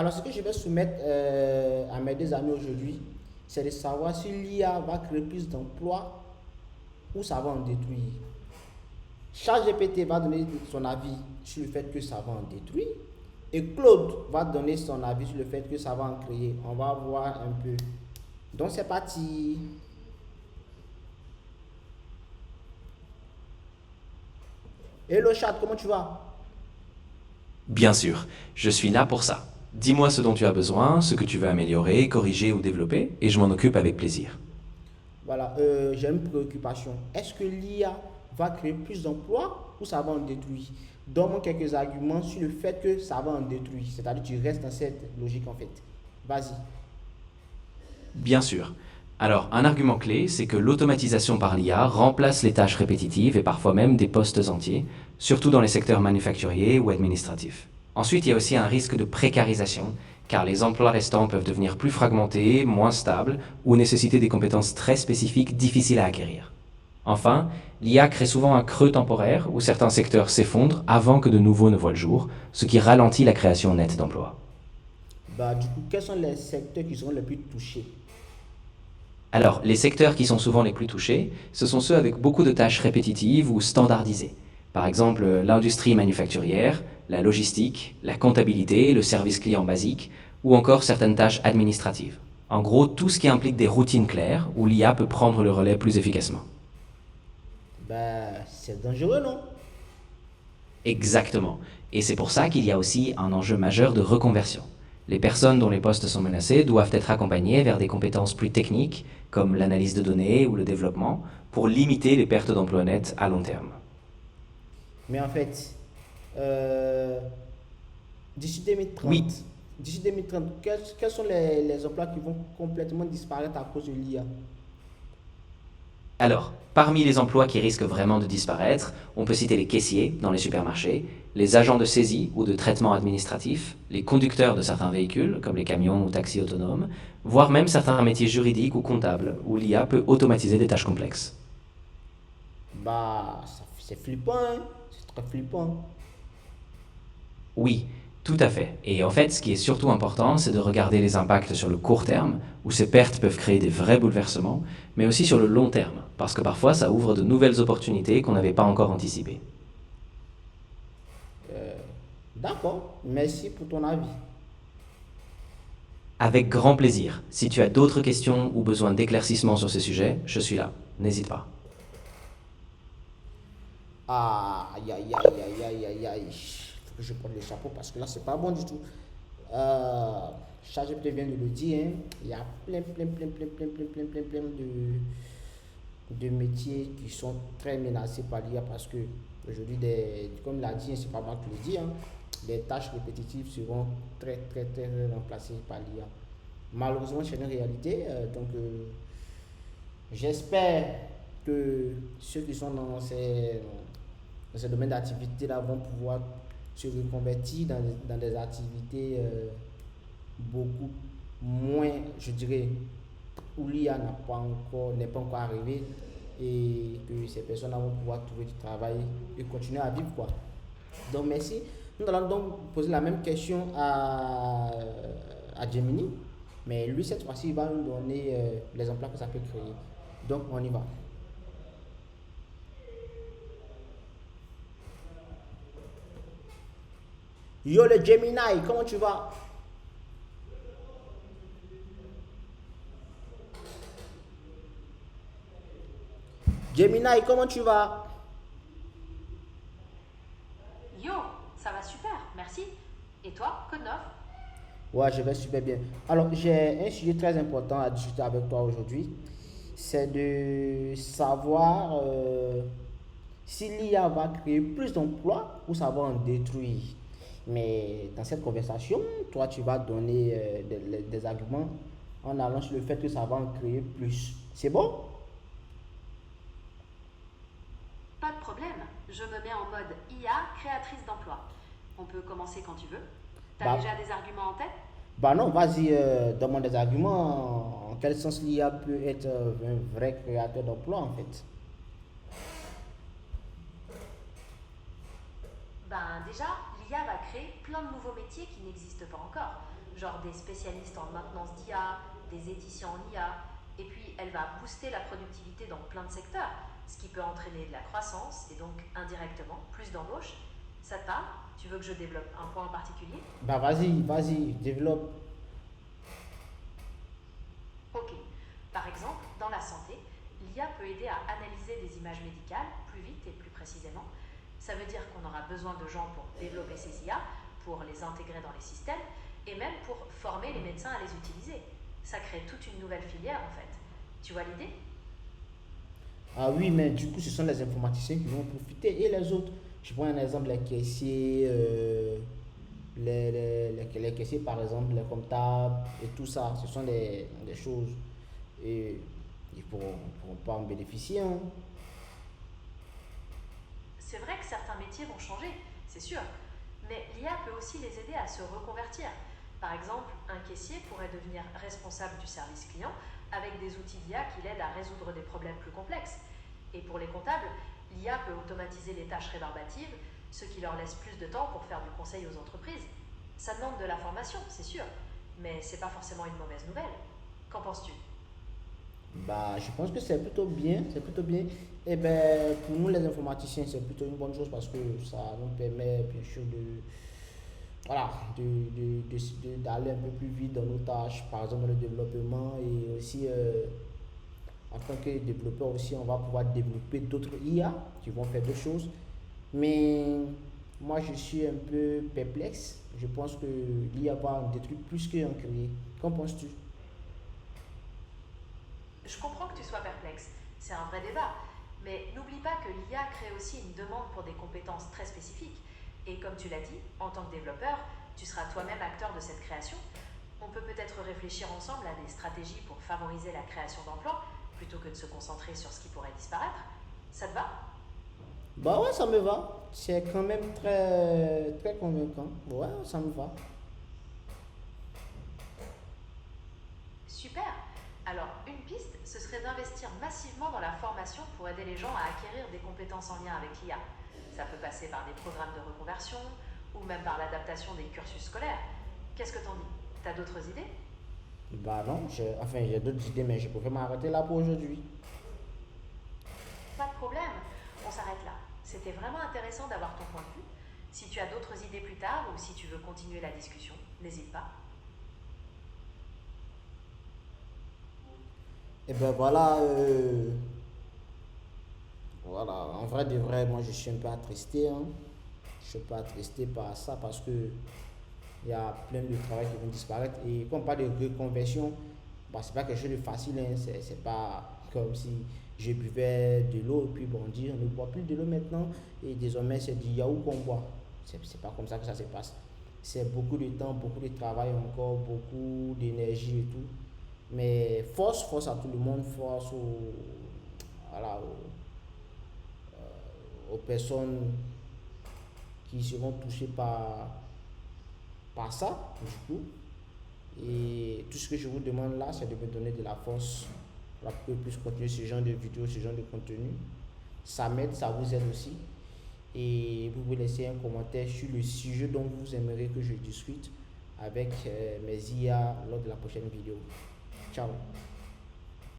Alors, ce que je vais soumettre à mes deux amis aujourd'hui, c'est de savoir si l'IA va créer plus d'emplois ou ça va en détruire. ChatGPT va donner son avis sur le fait que ça va en détruire. Et Claude va donner son avis sur le fait que ça va en créer. On va voir un peu. Donc c'est parti. Hello chat, comment tu vas? Bien sûr, je suis là pour ça. Dis-moi ce dont tu as besoin, ce que tu veux améliorer, corriger ou développer, et je m'en occupe avec plaisir. Voilà, j'ai une préoccupation. Est-ce que l'IA va créer plus d'emplois ou ça va en détruire? Donne-moi quelques arguments sur le fait que ça va en détruire. C'est-à-dire que tu restes dans cette logique en fait. Vas-y. Bien sûr. Alors, un argument clé, c'est que l'automatisation par l'IA remplace les tâches répétitives et parfois même des postes entiers, surtout dans les secteurs manufacturiers ou administratifs. Ensuite, il y a aussi un risque de précarisation, car les emplois restants peuvent devenir plus fragmentés, moins stables, ou nécessiter des compétences très spécifiques difficiles à acquérir. Enfin, l'IA crée souvent un creux temporaire où certains secteurs s'effondrent avant que de nouveaux ne voient le jour, ce qui ralentit la création nette d'emplois. Bah, du coup, quels sont les secteurs qui seront les plus touchés? Alors, les secteurs qui sont souvent les plus touchés, ce sont ceux avec beaucoup de tâches répétitives ou standardisées. Par exemple, l'industrie manufacturière, la logistique, la comptabilité, le service client basique, ou encore certaines tâches administratives. En gros, tout ce qui implique des routines claires où l'IA peut prendre le relais plus efficacement. Bah, c'est dangereux, non? Exactement. Et c'est pour ça qu'il y a aussi un enjeu majeur de reconversion. Les personnes dont les postes sont menacés doivent être accompagnées vers des compétences plus techniques, comme l'analyse de données ou le développement, pour limiter les pertes d'emplois nets à long terme. Mais en fait, euh, d'ici 2030, Oui, d'ici 2030, quels sont les emplois qui vont complètement disparaître à cause de l'IA? alors, parmi les emplois qui risquent vraiment de disparaître, on peut citer les caissiers dans les supermarchés, les agents de saisie ou de traitement administratif, les conducteurs de certains véhicules, comme les camions ou taxis autonomes, voire même certains métiers juridiques ou comptables, où l'IA peut automatiser des tâches complexes. Bah, c'est flippant, hein? C'est très flippant. Oui, tout à fait. Et en fait, ce qui est surtout important, c'est de regarder les impacts sur le court terme, où ces pertes peuvent créer des vrais bouleversements, mais aussi sur le long terme, parce que parfois ça ouvre de nouvelles opportunités qu'on n'avait pas encore anticipées. Euh, d'accord, merci pour ton avis. Avec grand plaisir. Si tu as d'autres questions ou besoin d'éclaircissements sur ces sujets, je suis là. N'hésite pas. Aïe, aïe, aïe, aïe, aïe, aïe, aïe. Faut que je prenne le chapeau parce que là, c'est pas bon du tout. Euh, ChatGPT vient de le dire, hein, il y a plein de métiers qui sont très menacés par l'IA parce que aujourd'hui, comme l'a dit, c'est pas moi qui le dis, hein, les tâches répétitives seront très remplacées par l'IA. Malheureusement, c'est une réalité. J'espère que ceux qui sont dans ces domaines d'activité-là vont pouvoir se reconvertir dans des activités beaucoup moins, je dirais, où l'IA n'est pas encore arrivé et que ces personnes vont pouvoir trouver du travail et continuer à vivre, quoi. Donc merci. Nous allons donc poser la même question à Gemini, mais lui cette fois-ci il va nous donner les emplois que ça peut créer. Donc on y va. Yo le Gemini, comment tu vas? Gemini, comment tu vas? Yo, ça va super, merci. Et toi, code neuf? Ouais, je vais super bien. Alors, j'ai un sujet très important à discuter avec toi aujourd'hui. C'est de savoir si l'IA va créer plus d'emplois ou ça va en détruire. Mais dans cette conversation, toi, tu vas donner des arguments en allant sur le fait que ça va en créer plus. C'est bon? Pas de problème, je me mets en mode IA créatrice d'emploi. On peut commencer quand tu veux. T'as Bah, déjà des arguments en tête? bah non, vas-y, donne-moi des arguments. En quel sens l'IA peut être un vrai créateur d'emplois en fait? Ben déjà, l'IA va créer plein de nouveaux métiers qui n'existent pas encore, genre des spécialistes en maintenance d'IA, des éthiciens en IA, et puis elle va booster la productivité dans plein de secteurs, ce qui peut entraîner de la croissance et donc indirectement plus d'embauches. Ça te parle? Tu veux que je développe un point en particulier? Bah vas-y, développe. Ok. Par exemple, dans la santé, l'IA peut aider à analyser des images médicales plus vite et plus précisément. Ça veut dire qu'on aura besoin de gens pour développer ces IA, pour les intégrer dans les systèmes et même pour former les médecins à les utiliser. Ça crée toute une nouvelle filière en fait. Tu vois l'idée? Ah oui, mais du coup, ce sont les informaticiens qui vont profiter et les autres. Je prends un exemple, les caissiers, les caissiers par exemple, les comptables et tout ça. Ce sont des choses et ils pourront pas en bénéficier, hein. C'est vrai que certains métiers vont changer, c'est sûr, mais l'IA peut aussi les aider à se reconvertir. Par exemple, un caissier pourrait devenir responsable du service client avec des outils d'IA qui l'aident à résoudre des problèmes plus complexes. Et pour les comptables, l'IA peut automatiser les tâches rébarbatives, ce qui leur laisse plus de temps pour faire du conseil aux entreprises. Ça demande de la formation, c'est sûr, mais c'est pas forcément une mauvaise nouvelle. Qu'en penses-tu? Bah, je pense que c'est plutôt bien, c'est plutôt bien. Et ben, pour nous les informaticiens, c'est plutôt une bonne chose parce que ça nous permet bien sûr voilà, d'aller un peu plus vite dans nos tâches, par exemple le développement et aussi en tant que développeur aussi, on va pouvoir développer d'autres IA qui vont faire d'autres choses. Mais moi, je suis un peu perplexe. Je pense que l'IA va en détruire plus qu'en créer. Qu'en penses-tu? Je comprends que tu sois perplexe, c'est un vrai débat, mais n'oublie pas que l'IA crée aussi une demande pour des compétences très spécifiques. Et comme tu l'as dit, en tant que développeur, tu seras toi-même acteur de cette création. On peut peut-être réfléchir ensemble à des stratégies pour favoriser la création d'emplois plutôt que de se concentrer sur ce qui pourrait disparaître. Ça te va? Bah ouais, ça me va. C'est quand même très, très convaincant. Ouais, ça me va. Super. Alors, une piste, ce serait d'investir massivement dans la formation pour aider les gens à acquérir des compétences en lien avec l'IA. Ça peut passer par des programmes de reconversion ou même par l'adaptation des cursus scolaires. Qu'est-ce que t'en dis? T'as d'autres idées? Bah non, j'ai d'autres idées, mais je préfère m'arrêter là pour aujourd'hui. Pas de problème, on s'arrête là. C'était vraiment intéressant d'avoir ton point de vue. Si tu as d'autres idées plus tard ou si tu veux continuer la discussion, n'hésite pas. Et ben voilà, voilà, en vrai de vrai, moi je suis un peu attristé, hein. Je suis un peu attristé par ça parce que il y a plein de travail qui vont disparaître. Et quand on parle de reconversion, bah, c'est pas quelque chose de facile, hein. C'est pas comme si je buvais de l'eau et puis bon, on dit on ne boit plus de l'eau maintenant et désormais c'est du yaourt qu'on boit. C'est pas comme ça que ça se passe. C'est beaucoup de temps, beaucoup de travail encore, beaucoup d'énergie et tout. Mais force à tout le monde, voilà, aux personnes qui seront touchées par ça, du coup. Et tout ce que je vous demande là, c'est de me donner de la force pour que je puisse continuer ce genre de vidéos, ce genre de contenu. Ça m'aide, ça vous aide aussi. Et vous pouvez laisser un commentaire sur le sujet dont vous aimeriez que je discute avec mes IA lors de la prochaine vidéo. Ciao.